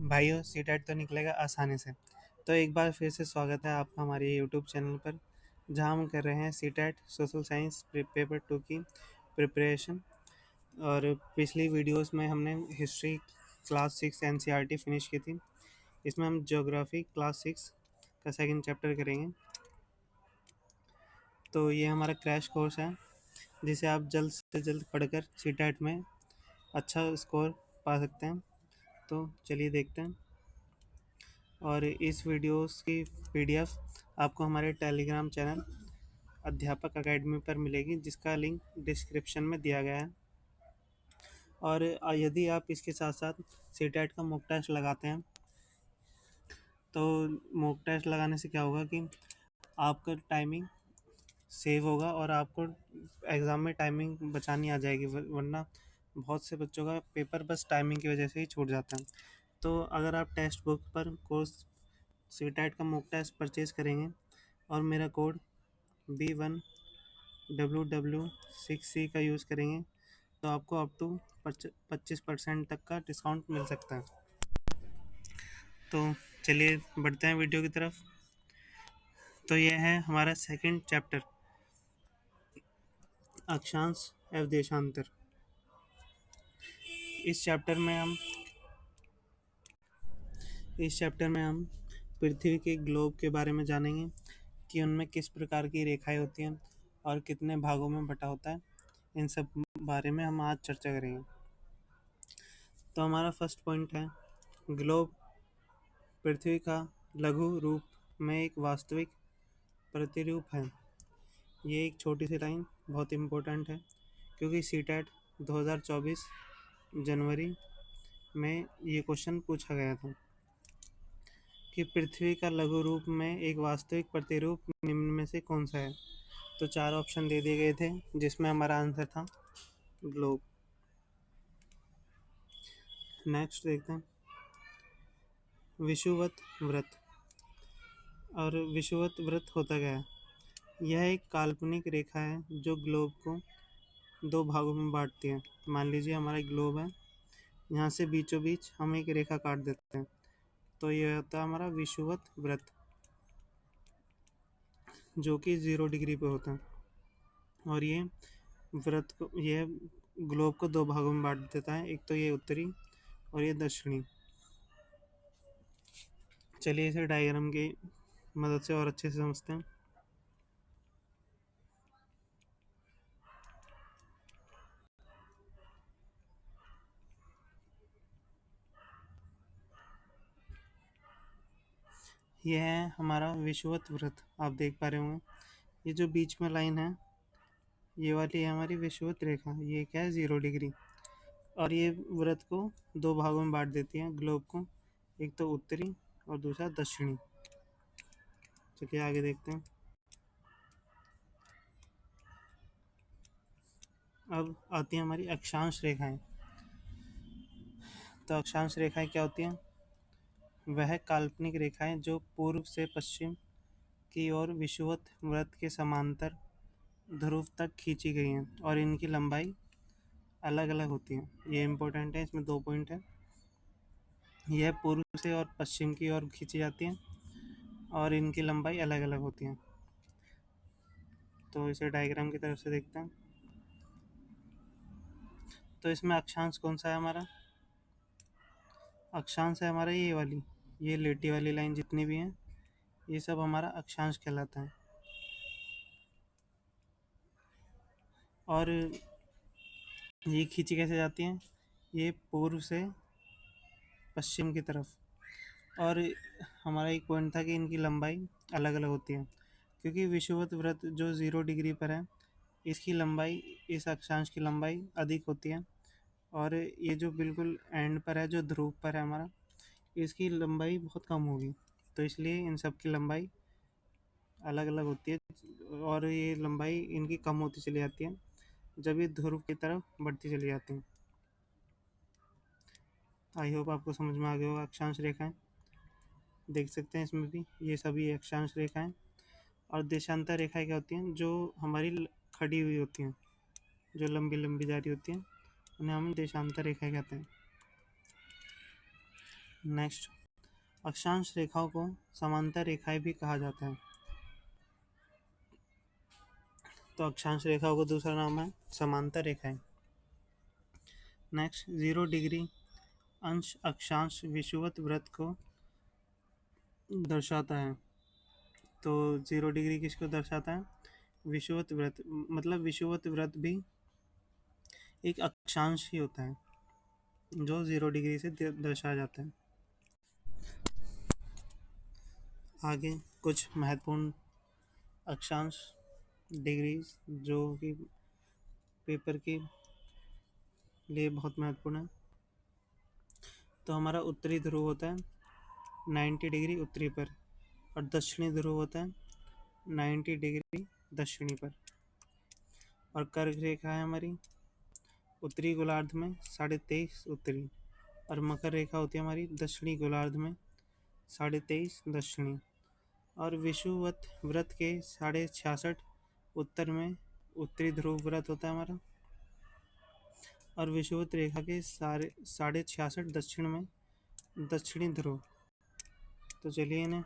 भाइयों सीटेट तो निकलेगा आसानी से। तो एक बार फिर से स्वागत है आपका हमारे यूट्यूब चैनल पर, जहां हम कर रहे हैं सीटेट सोशल साइंस पेपर 2 की प्रिपरेशन। और पिछली वीडियोस में हमने हिस्ट्री क्लास 6 एनसीईआरटी फिनिश की थी। इसमें हम ज्योग्राफी क्लास 6 का सेकंड चैप्टर करेंगे। तो ये हमारा क्रैश कोर्स है, जिसे आप जल्द से जल्द पढ़कर सीटेट में अच्छा स्कोर पा सकते हैं। तो चलिए देखते हैं। और इस वीडियोस की पीडीएफ आपको हमारे टेलीग्राम चैनल अध्यापक अकेडमी पर मिलेगी, जिसका लिंक डिस्क्रिप्शन में दिया गया है। और यदि आप इसके साथ साथ सीटेट का मॉक टेस्ट लगाते हैं, तो मॉक टेस्ट लगाने से क्या होगा कि आपका टाइमिंग सेव होगा और आपको एग्ज़ाम में टाइमिंग बचानी आ जाएगी, वरना बहुत से बच्चों का पेपर बस टाइमिंग की वजह से ही छूट जाता है। तो अगर आप टेक्स्ट बुक पर कोर्स सीटेट का मॉक टेस्ट परचेज़ करेंगे और मेरा कोड B1WW6C का यूज़ करेंगे, तो आपको अप टू 25% तक का डिस्काउंट मिल सकता है। तो चलिए बढ़ते हैं वीडियो की तरफ। तो यह है हमारा सेकंड चैप्टर, अक्षांश एवं देशांतर। इस चैप्टर में हम पृथ्वी के ग्लोब के बारे में जानेंगे कि उनमें किस प्रकार की रेखाएं होती हैं और कितने भागों में बटा होता है। इन सब बारे में हम आज चर्चा करेंगे। तो हमारा फर्स्ट पॉइंट है, ग्लोब पृथ्वी का लघु रूप में एक वास्तविक प्रतिरूप है। ये एक छोटी सी लाइन बहुत इम्पोर्टेंट है, क्योंकि सीटेट 2024 जनवरी में ये क्वेश्चन पूछा गया था कि पृथ्वी का लघु रूप में एक वास्तविक प्रतिरूप निम्न में से कौन सा है। तो 4 ऑप्शन दे दिए गए थे, जिसमें हमारा आंसर था ग्लोब। नेक्स्ट देखते हैं, विषुवत व्रत। और विषुवत व्रत होता क्या है? यह एक काल्पनिक रेखा है जो ग्लोब को 2 भागों में बांटती है। मान लीजिए हमारा ग्लोब है, यहाँ से बीचों बीच हम एक रेखा काट देते हैं, तो यह होता है हमारा विषुवत व्रत, जो कि 0 डिग्री पे होता है। और ये ग्लोब को 2 भागों में बांट देता है, एक तो ये उत्तरी और ये दक्षिणी। चलिए इसे डायग्राम की मदद से और अच्छे से समझते हैं। यह है हमारा विषुवत व्रत, आप देख पा रहे होंगे। ये जो बीच में लाइन है, ये वाली है हमारी विषुवत रेखा। ये क्या है? 0 डिग्री। और ये व्रत को 2 भागों में बांट देती है ग्लोब को, एक तो उत्तरी और दूसरा दक्षिणी। चलिए आगे देखते हैं। अब आती है हमारी अक्षांश रेखाएं। तो अक्षांश रेखाएं क्या होती हैं? वह काल्पनिक रेखाएं जो पूर्व से पश्चिम की ओर विषुवत व्रत के समांतर ध्रुव तक खींची गई हैं, और इनकी लंबाई अलग अलग होती है। ये इंपॉर्टेंट है, इसमें 2 पॉइंट है। यह पूर्व से और पश्चिम की ओर खींची जाती हैं और इनकी लंबाई अलग अलग होती है। तो इसे डायग्राम की तरफ से देखते हैं। तो इसमें अक्षांश कौन सा है हमारा? अक्षांश है हमारा ये वाली, ये लेटी वाली लाइन जितनी भी हैं, ये सब हमारा अक्षांश कहलाता है। और ये खींची कैसे जाती हैं? ये पूर्व से पश्चिम की तरफ। और हमारा एक पॉइंट था कि इनकी लंबाई अलग अलग होती है, क्योंकि विषुवत व्रत जो 0 डिग्री पर है, इसकी लंबाई, इस अक्षांश की लंबाई अधिक होती है। और ये जो बिल्कुल एंड पर है, जो ध्रुव पर है हमारा, इसकी लंबाई बहुत कम होगी। तो इसलिए इन सब की लंबाई अलग अलग होती है, और ये लंबाई इनकी कम होती चली जाती है जब ये ध्रुव की तरफ बढ़ती चली जाती हैं। आई होप आपको समझ में आ गया होगा। अक्षांश रेखाएं देख सकते हैं इसमें भी, ये सभी अक्षांश रेखाएं। और देशांतर रेखाएं क्या होती हैं? जो हमारी खड़ी हुई होती हैं, जो लंबी लंबी जा रही होती हैं, उन्हें हम देशांतर रेखाएं कहते हैं। नेक्स्ट, अक्षांश रेखाओं को समांतर रेखाएं भी कहा जाता है। तो अक्षांश रेखाओं का दूसरा नाम है समांतर रेखाएं। नेक्स्ट, 0 डिग्री अंश अक्षांश विषुवत वृत्त को दर्शाता है। तो 0 डिग्री किसको दर्शाता है? विषुवत वृत्त, मतलब विषुवत वृत्त भी एक अक्षांश ही होता है जो 0 डिग्री से दर्शाया जाता है। आगे कुछ महत्वपूर्ण अक्षांश डिग्री जो कि पेपर के लिए बहुत महत्वपूर्ण है। तो हमारा उत्तरी ध्रुव होता है 90 डिग्री उत्तरी पर, और दक्षिणी ध्रुव होता है 90 डिग्री दक्षिणी पर। और कर्क रेखा है हमारी उत्तरी गोलार्ध में 23.5 उत्तरी, और मकर रेखा होती है हमारी दक्षिणी गोलार्ध में 23.5 दक्षिणी। और विषुवत वृत्त के 66.5 उत्तर में उत्तरी ध्रुव व्रत होता है हमारा, और विषुवत रेखा के 66.5 दक्षिण में दक्षिणी ध्रुव। तो चलिए इन्हें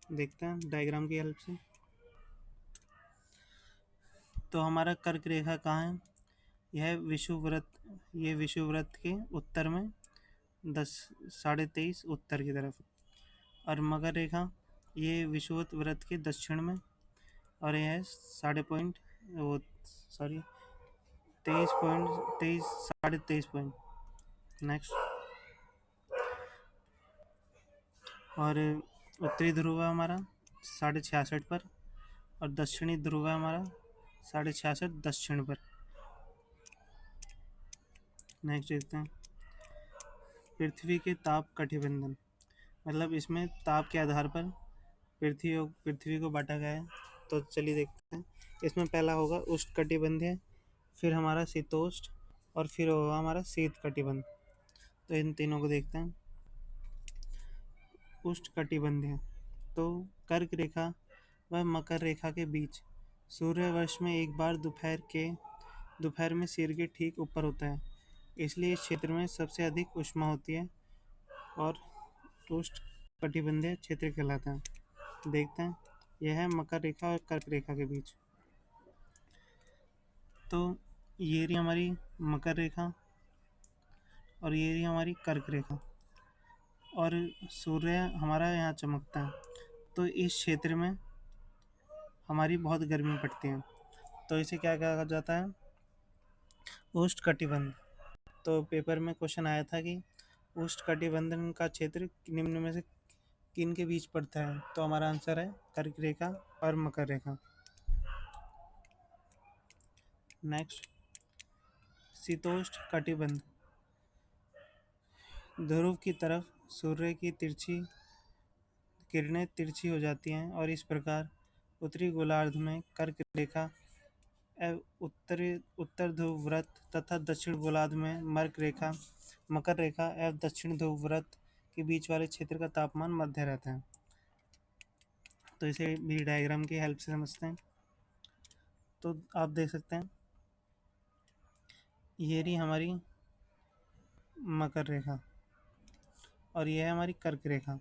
देखते हैं डायग्राम की हेल्प से। तो हमारा कर्क रेखा कहाँ है? यह विषुववृत्त के उत्तर में 23.5 उत्तर की तरफ। और मकर रेखा ये विषुवत वृत्त के दक्षिण में, और यह 23.23 पॉइंट। नेक्स्ट, और उत्तरी ध्रुव है हमारा 66.5 पर, और दक्षिणी ध्रुव है हमारा 66.5 दक्षिण पर। नेक्स्ट देखते हैं पृथ्वी के ताप कटिबंधन, मतलब इसमें ताप के आधार पर पृथ्वी को बांटा गया है। तो चलिए देखते हैं। इसमें पहला होगा उष्ण कटिबंधीय, फिर हमारा शीतोष्ण, और फिर होगा हमारा शीत कटिबंध। तो इन तीनों को देखते हैं। उष्ण कटिबंधीय, तो कर्क रेखा व मकर रेखा के बीच सूर्य वर्ष में एक बार दोपहर में सिर के ठीक ऊपर होता है, इसलिए इस क्षेत्र में सबसे अधिक ऊष्मा होती है और उष्ण कटिबंधीय क्षेत्र कहलाता है। देखते हैं, यह है मकर रेखा और कर्क रेखा के बीच। तो ये रही हमारी मकर रेखा और ये रही हमारी कर्क रेखा, और सूर्य हमारा यहाँ चमकता है। तो इस क्षेत्र में हमारी बहुत गर्मी पड़ती है, तो इसे क्या कहा जाता है? उष्ण कटिबंध। तो पेपर में क्वेश्चन आया था कि उष्ण कटिबंधन का क्षेत्र निम्न में से किन के बीच पड़ता है? तो हमारा आंसर है कर्क रेखा और मकर रेखा। नेक्स्ट, शीतोष्ण कटिबंध, ध्रुव की तरफ सूर्य की किरणें तिरछी हो जाती हैं, और इस प्रकार उत्तरी गोलार्ध में कर्क रेखा एवं उत्तर ध्रुव व्रत तथा दक्षिण गोलार्ध में मकर रेखा एवं दक्षिण ध्रुव व्रत के बीच वाले क्षेत्र का तापमान मध्य रहता है। तो इसे भी डायग्राम की हेल्प से समझते हैं। तो आप देख सकते हैं ये रही हमारी मकर रेखा और यह है हमारी कर्क रेखा।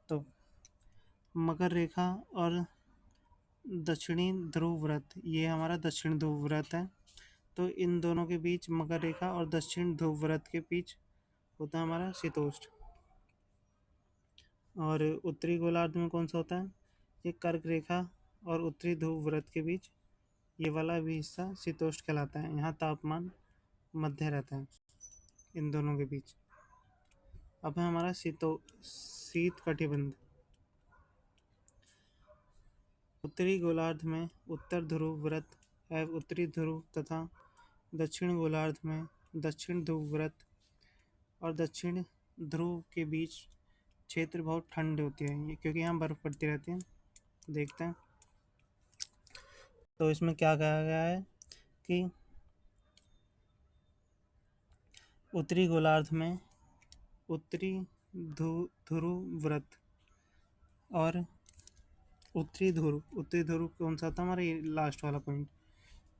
तो मकर रेखा और दक्षिणी ध्रुव व्रत, ये हमारा दक्षिण ध्रुव व्रत है। तो इन दोनों के बीच, मकर रेखा और दक्षिण ध्रुव व्रत के बीच होता है हमारा शीतोष्ण। और उत्तरी गोलार्ध में कौन सा होता है? ये कर्क रेखा और उत्तरी ध्रुव व्रत के बीच ये वाला भी हिस्सा शीतोष्ण कहलाता है। यहाँ तापमान मध्य रहता है इन दोनों के बीच। अब है हमारा शीत कटिबंध। उत्तरी गोलार्ध में उत्तर ध्रुव व्रत एवं उत्तरी ध्रुव तथा दक्षिण गोलार्ध में दक्षिण ध्रुव व्रत और दक्षिण ध्रुव के बीच क्षेत्र बहुत ठंड होती है, क्योंकि यहाँ बर्फ पड़ती रहती है। देखते हैं, तो इसमें क्या कहा गया है कि उत्तरी गोलार्ध में उत्तरी ध्रुव व्रत और उत्तरी ध्रुव कौन सा था हमारा? ये लास्ट वाला पॉइंट।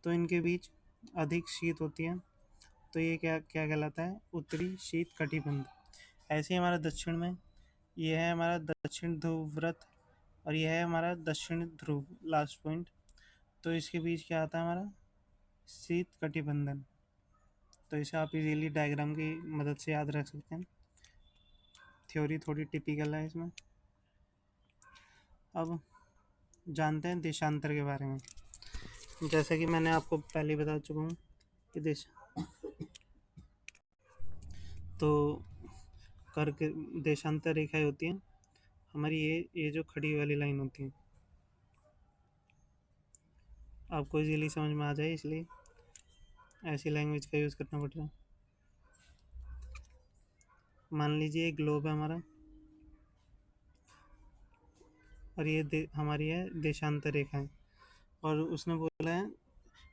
तो इनके बीच अधिक शीत होती है, तो ये क्या क्या कहलाता है? उत्तरी शीत कटिबंध। ऐसे ही हमारा दक्षिण में ये है हमारा दक्षिण ध्रुव व्रत और यह है हमारा दक्षिण ध्रुव लास्ट पॉइंट। तो इसके बीच क्या आता है हमारा शीत कटिबंधन। तो इसे आप इजीली डायग्राम की मदद से याद रख सकते हैं। थ्योरी थोड़ी टिपिकल है इसमें। अब जानते हैं देशांतर के बारे में। जैसा कि मैंने आपको पहले ही बता चुका हूँ कि तो कर्क देशांतर रेखाएं होती हैं हमारी, ये जो खड़ी वाली लाइन होती है आपको इजीली समझ में आ जाए, इसलिए ऐसी लैंग्वेज का यूज़ करना पड़ रहा है। मान लीजिए एक ग्लोब है हमारा और ये हमारी है देशांतर रेखाएं, और उसने बोला है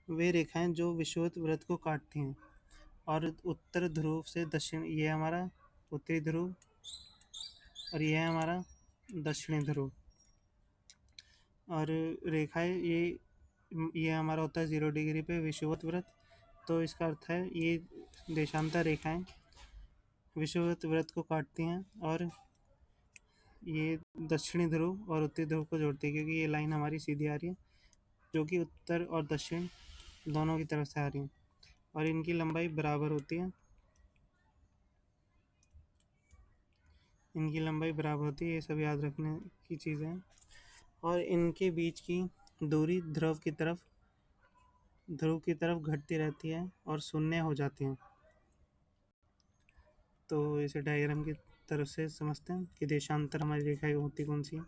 वे रेखाएं जो विषुवत वृत्त को काटती हैं और उत्तर ध्रुव से दक्षिण, ये हमारा उत्तरी ध्रुव और ये है हमारा दक्षिणी ध्रुव। और रेखाएं ये हमारा होता है 0 डिग्री पे विषुवत वृत्त। तो इसका अर्थ है ये देशांतर रेखाएं विषुवत वृत्त को काटती हैं और ये दक्षिणी ध्रुव और उत्तरी ध्रुव को जोड़ती है, क्योंकि ये लाइन हमारी सीधी आ रही है जो कि उत्तर और दक्षिण दोनों की तरफ से आ रही है और इनकी लंबाई बराबर होती है। ये सब याद रखने की चीज़ें हैं। और इनके बीच की दूरी ध्रुव की तरफ घटती रहती है और शून्य हो जाती है। तो इसे डायग्राम की तरफ से समझते हैं कि देशांतर हमारी रेखाएं होती कौन सी है।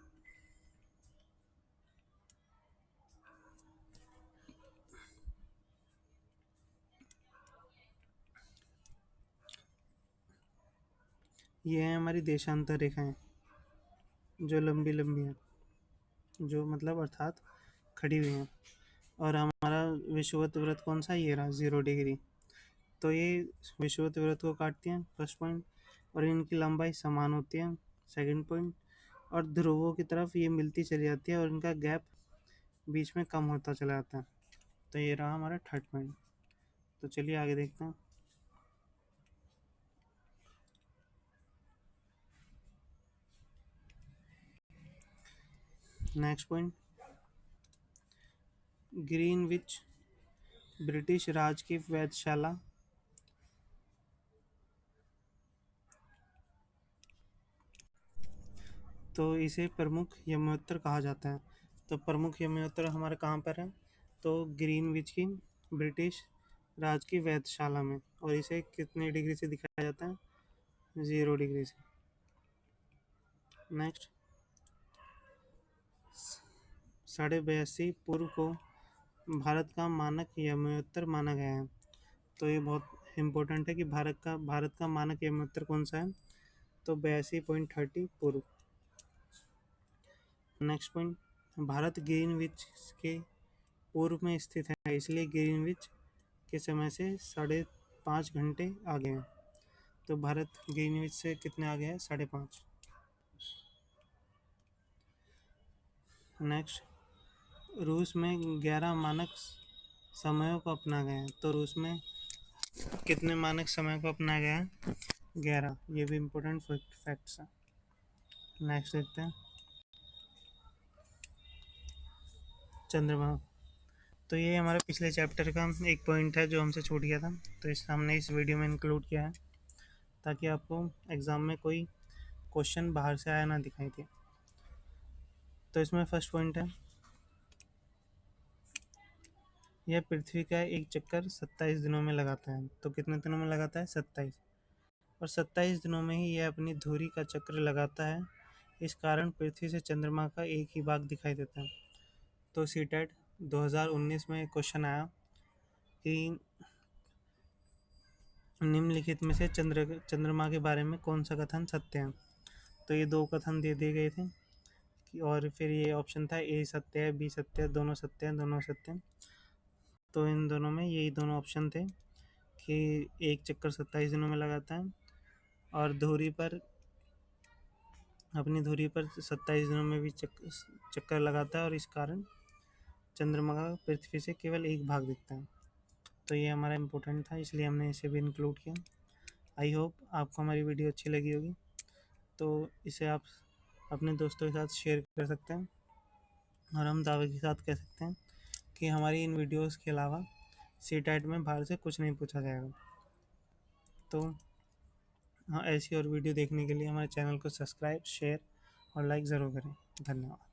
ये है हमारी देशांतर रेखाएं जो लंबी लंबी हैं, जो मतलब अर्थात खड़ी हुई हैं। और हमारा विषुवत वृत्त कौन सा, ये रहा 0 डिग्री। तो ये विषुवत वृत्त को काटती हैं, फर्स्ट पॉइंट, और इनकी लंबाई समान होती है, सेकंड पॉइंट, और ध्रुवों की तरफ ये मिलती चली जाती है और इनका गैप बीच में कम होता चला जाता है। तो ये रहा हमारा थर्ड पॉइंट। तो चलिए आगे देखते हैं। नेक्स्ट पॉइंट, ग्रीनविच ब्रिटिश राज की वेधशाला तो इसे प्रमुख यमोत्तर कहा जाता है। तो प्रमुख यमोत्तर हमारा कहाँ पर है, तो ग्रीनविच की ब्रिटिश राज की वेधशाला में। और इसे कितने डिग्री से दिखाया जाता है, 0 डिग्री से। नेक्स्ट, 82.5 पूर्व को भारत का मानक यमोत्तर माना गया है। तो ये बहुत इम्पोर्टेंट है कि भारत का मानक यमोत्तर कौन सा है, तो 82.30 पूर्व। नेक्स्ट पॉइंट, भारत ग्रीनविच के पूर्व में स्थित है, इसलिए ग्रीनविच के समय से 5.5 घंटे आगे हैं। तो भारत ग्रीनविच से कितने आगे है, 5.5। नेक्स्ट, रूस में 11 मानक समयों को अपना गया है। तो रूस में कितने मानक समय को अपनाया गया है, 11। ये भी इम्पोर्टेंट फैक्ट्स हैं। नेक्स्ट देखते हैं, चंद्रमा। तो ये हमारे पिछले चैप्टर का एक पॉइंट है जो हमसे छूट गया था, तो हमने इस वीडियो में इंक्लूड किया है ताकि आपको एग्ज़ाम में कोई क्वेश्चन बाहर से आया ना दिखाई दे। तो इसमें फर्स्ट पॉइंट है, यह पृथ्वी का एक चक्कर 27 दिनों में लगाता है। तो कितने दिनों में लगाता है, 27। और 27 दिनों में ही यह अपनी धुरी का चक्र लगाता है। इस कारण पृथ्वी से चंद्रमा का एक ही भाग दिखाई देता है। तो सीटेट 2019 में क्वेश्चन आया कि निम्नलिखित में से चंद्रमा के बारे में कौन सा कथन सत्य है। तो ये 2 कथन दे दिए गए थे और फिर ये ऑप्शन था ए सत्य है, बी सत्य है, दोनों सत्य हैं, दोनों सत्य हैं। तो इन दोनों में यही दोनों ऑप्शन थे कि एक चक्कर 27 दिनों में लगाता है और अपनी धुरी पर 27 दिनों में भी चक्कर लगाता है, और इस कारण चंद्रमा का पृथ्वी से केवल एक भाग दिखता है। तो ये हमारा इम्पोर्टेंट था, इसलिए हमने इसे भी इंक्लूड किया। आई होप आपको हमारी वीडियो अच्छी लगी होगी, तो इसे आप अपने दोस्तों के साथ शेयर कर सकते हैं। और हम दावे के साथ कह सकते हैं कि हमारी इन वीडियोस के अलावा सीटेट में बाहर से कुछ नहीं पूछा जाएगा। तो हाँ, ऐसी और वीडियो देखने के लिए हमारे चैनल को सब्सक्राइब, शेयर और लाइक ज़रूर करें। धन्यवाद।